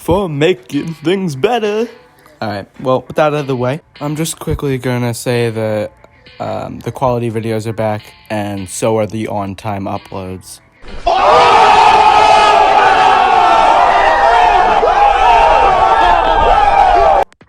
for making things better. Alright, well, with that out of the way, I'm just quickly gonna say that the quality videos are back, and so are the on-time uploads.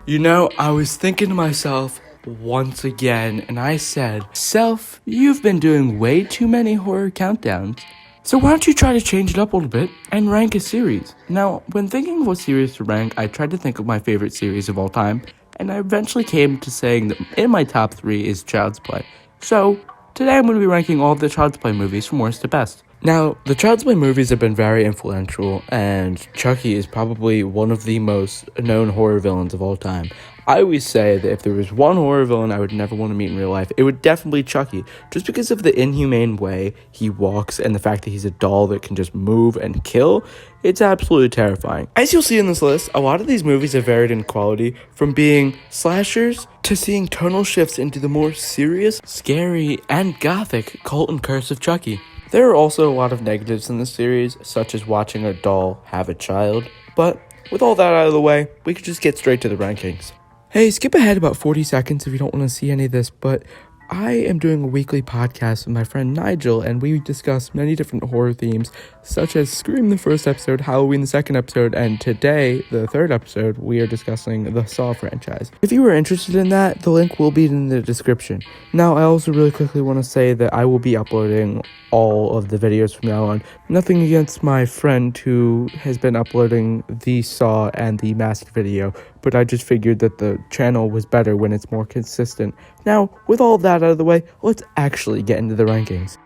You know, I was thinking to myself once again, and I said, Self, you've been doing way too many horror countdowns. So why don't you try to change it up a little bit and rank a series? Now, when thinking of what series to rank, I tried to think of my favorite series of all time, and I eventually came to saying that in my top 3 is Child's Play. So, today I'm going to be ranking all of the Child's Play movies from worst to best. Now, the Child's Play movies have been very influential, and Chucky is probably one of the most known horror villains of all time. I always say that if there was one horror villain I would never want to meet in real life, it would definitely be Chucky, just because of the inhumane way he walks and the fact that he's a doll that can just move and kill. It's absolutely terrifying. As you'll see in this list, a lot of these movies have varied in quality, from being slashers to seeing tonal shifts into the more serious, scary, and gothic Cult and Curse of Chucky. There are also a lot of negatives in this series, such as watching a doll have a child, but with all that out of the way, we could just get straight to the rankings. Hey, skip ahead about 40 seconds if you don't want to see any of this, but I am doing a weekly podcast with my friend Nigel, and we discuss many different horror themes, such as Scream the first episode, Halloween the second episode, and today, the third episode, we are discussing the Saw franchise. If you are interested in that, the link will be in the description. Now, I also really quickly want to say that I will be uploading all of the videos from now on. Nothing against my friend who has been uploading the Saw and the Mask video, but I just figured that the channel was better when it's more consistent. Now, with all of that out of the way, let's actually get into the rankings.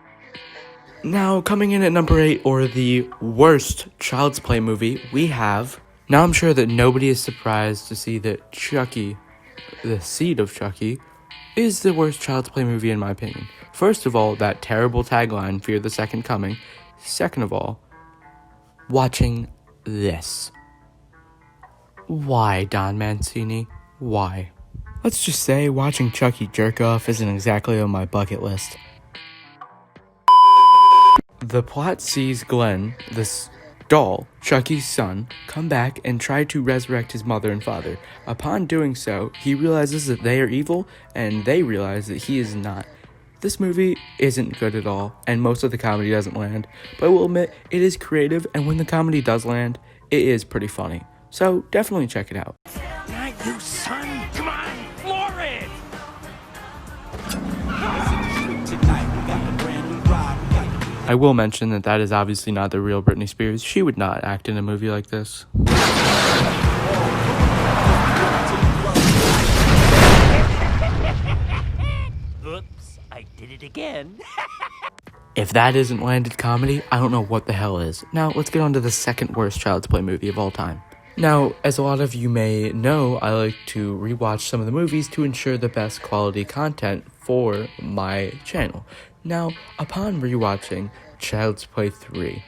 Now, coming in at number 8, or the worst Child's Play movie, we have... Now, I'm sure that nobody is surprised to see that Chucky, the seed of Chucky, is the worst Child's Play movie in my opinion. First of all, that terrible tagline, Fear the Second Coming. Second of all, watching this. Why, Don Mancini? Why? Let's just say watching Chucky jerk off isn't exactly on my bucket list. The plot sees Glenn, this doll, Chucky's son, come back and try to resurrect his mother and father. Upon doing so, he realizes that they are evil, and they realize that he is not. This movie isn't good at all, and most of the comedy doesn't land, but I will admit, it is creative, and when the comedy does land, it is pretty funny. So, definitely check it out. Not you, son! Come on, floor it! I will mention that that is obviously not the real Britney Spears. She would not act in a movie like this. Oops, I did it again. If that isn't landed comedy, I don't know what the hell is. Now, let's get on to the second worst Child's Play movie of all time. Now, as a lot of you may know, I like to rewatch some of the movies to ensure the best quality content for my channel. Now, upon rewatching Child's Play 3,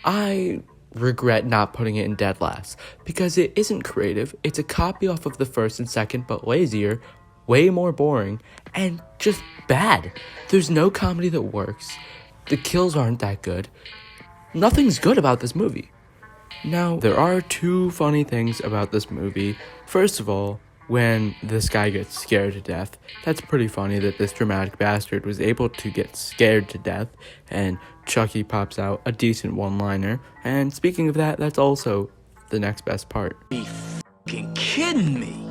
I regret not putting it in dead last, because it isn't creative, it's a copy off of the first and second, but lazier, way more boring, and just bad. There's no comedy that works, the kills aren't that good, nothing's good about this movie. Now, there are two funny things about this movie. First of all, when this guy gets scared to death, that's pretty funny that this dramatic bastard was able to get scared to death, and Chucky pops out a decent one-liner. And speaking of that, that's also the next best part. Are you f***ing kidding me?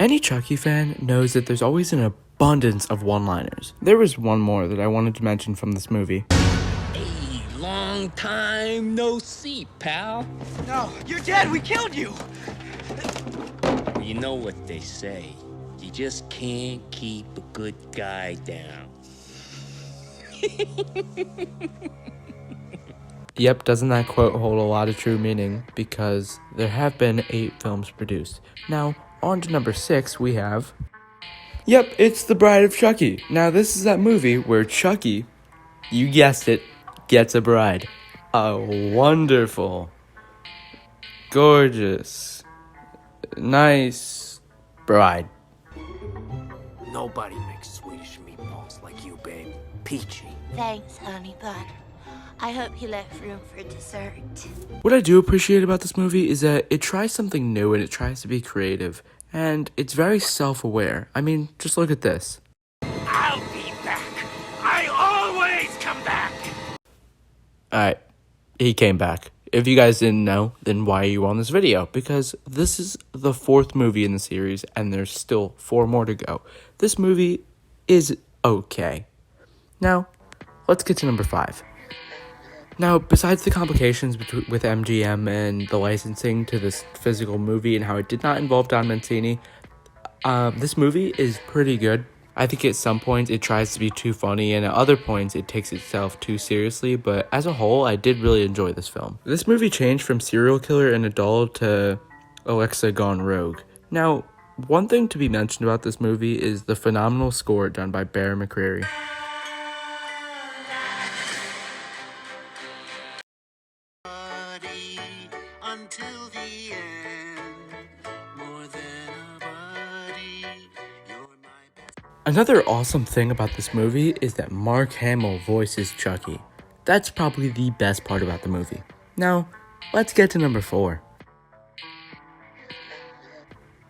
Any Chucky fan knows that there's always an abundance of one-liners. There was one more that I wanted to mention from this movie. Hey, long time no see, pal. No, you're dead. We killed you. You know what they say. You just can't keep a good guy down. Yep, doesn't that quote hold a lot of true meaning? Because there have been 8 films produced. Now, on to number 6, we have... Yep, it's The Bride of Chucky. Now, this is that movie where Chucky, you guessed it, gets a bride. A wonderful, gorgeous, nice bride. Nobody makes Swedish meatballs like you, babe. Peachy. Thanks, honey bun. I hope you left room for dessert. What I do appreciate about this movie is that it tries something new and it tries to be creative. And it's very self-aware. I mean, just look at this. I'll be back. I always come back. Alright, he came back. If you guys didn't know, then why are you on this video? Because this is the 4th movie in the series, and there's still 4 more to go. This movie is okay. Now, let's get to number 5. Now, besides the complications with MGM and the licensing to this physical movie and how it did not involve Don Mancini, this movie is pretty good. I think at some points it tries to be too funny, and at other points it takes itself too seriously, but as a whole, I did really enjoy this film. This movie changed from serial killer and a doll to Alexa gone rogue. Now, one thing to be mentioned about this movie is the phenomenal score done by Bear McCreary. Until the end, more than a buddy, you're my best. Another awesome thing about this movie is that Mark Hamill voices Chucky. That's probably the best part about the movie. Now, let's get to number 4.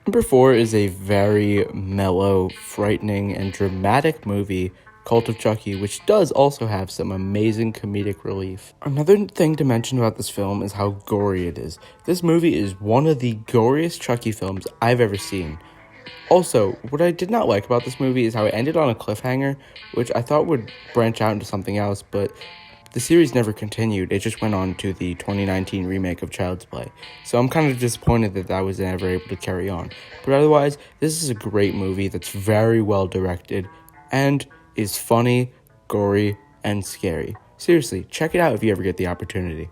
Number 4 is a very mellow, frightening, and dramatic movie, Cult of Chucky, which does also have some amazing comedic relief. Another thing to mention about this film is how gory it is. This movie is one of the goriest Chucky films I've ever seen. Also, what I did not like about this movie is how it ended on a cliffhanger, which I thought would branch out into something else, but the series never continued. It just went on to the 2019 remake of Child's Play. So I'm kind of disappointed that I was never able to carry on. But otherwise, this is a great movie that's very well directed and is funny, gory, and scary. Seriously, check it out if you ever get the opportunity.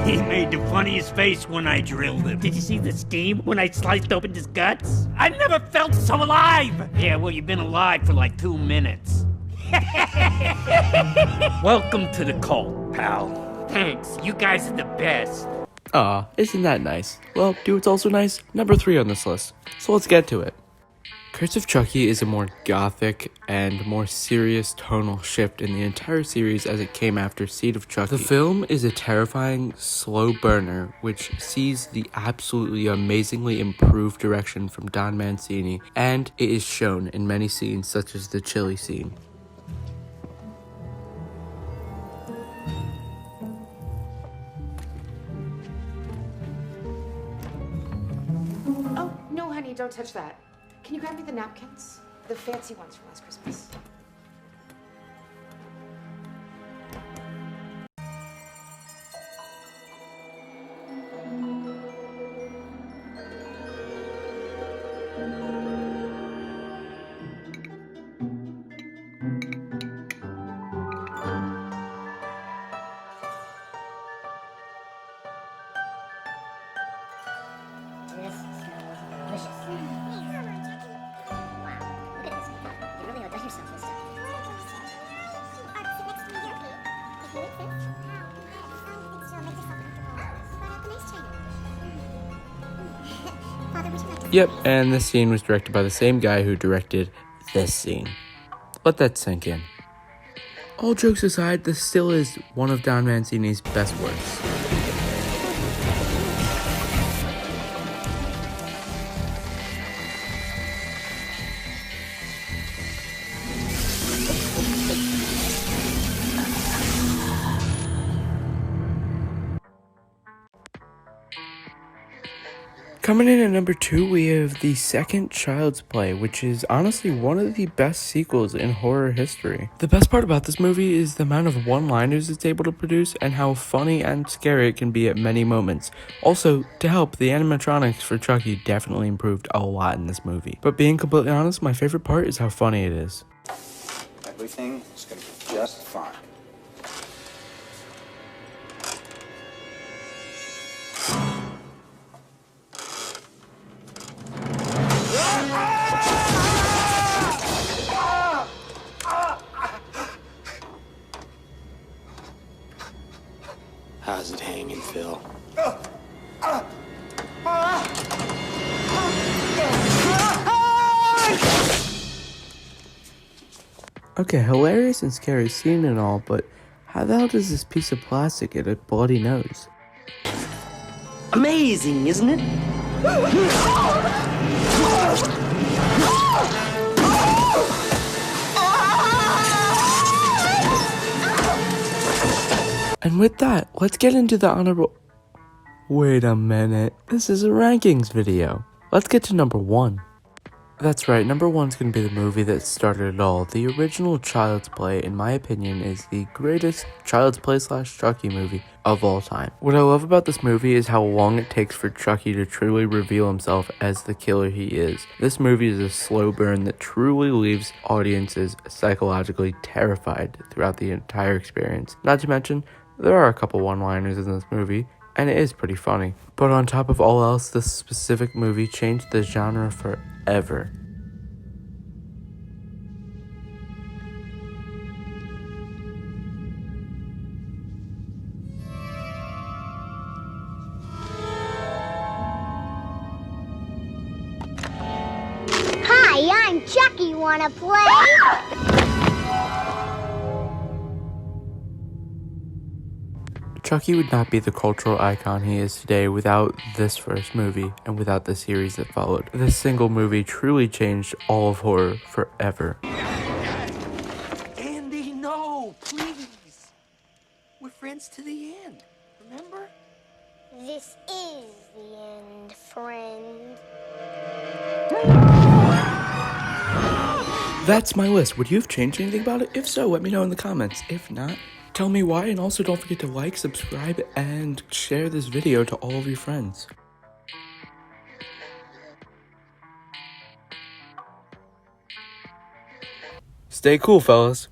He made the funniest face when I drilled him. Did you see the steam when I sliced open his guts? I never felt so alive! Yeah, well, you've been alive for like 2 minutes. Welcome to the cult, pal. Thanks, you guys are the best. Aw, isn't that nice? Well, do what's also nice? Number 3 on this list. So let's get to it. Curse of Chucky is a more gothic and more serious tonal shift in the entire series as it came after Seed of Chucky. The film is a terrifying, slow burner which sees the absolutely amazingly improved direction from Don Mancini, and it is shown in many scenes such as the chili scene. Oh, no, honey, don't touch that. Can you grab me the napkins? The fancy ones from last Christmas. This smells delicious. Wow, look at this. You really outdone yourself this time. Yep, and this scene was directed by the same guy who directed this scene. Let that sink in. All jokes aside, this still is one of Don Mancini's best works. Coming in at number 2, we have the second Child's Play, which is honestly one of the best sequels in horror history. The best part about this movie is the amount of one-liners it's able to produce and how funny and scary it can be at many moments. Also, to help, the animatronics for Chucky definitely improved a lot in this movie. But being completely honest, my favorite part is how funny it is. Everything is going to be just fine. Okay, hilarious and scary scene and all, but how the hell does this piece of plastic get a bloody nose? Amazing, isn't it? And with that, let's get into the honorable... Wait a minute, this is a rankings video. Let's get to number 1. That's right, number 1's gonna be the movie that started it all. The original Child's Play, in my opinion, is the greatest Child's Play / Chucky movie of all time. What I love about this movie is how long it takes for Chucky to truly reveal himself as the killer he is. This movie is a slow burn that truly leaves audiences psychologically terrified throughout the entire experience. Not to mention, there are a couple one-liners in this movie, and it is pretty funny. But on top of all else, this specific movie changed the genre forever. Hi, I'm Chucky. Wanna play? Chucky would not be the cultural icon he is today without this first movie and without the series that followed. This single movie truly changed all of horror forever. Andy, no, please. We're friends to the end, remember? This is the end, friend. That's my list. Would you have changed anything about it? If so, let me know in the comments. If not, tell me why, and also don't forget to like, subscribe, and share this video to all of your friends. Stay cool, fellas.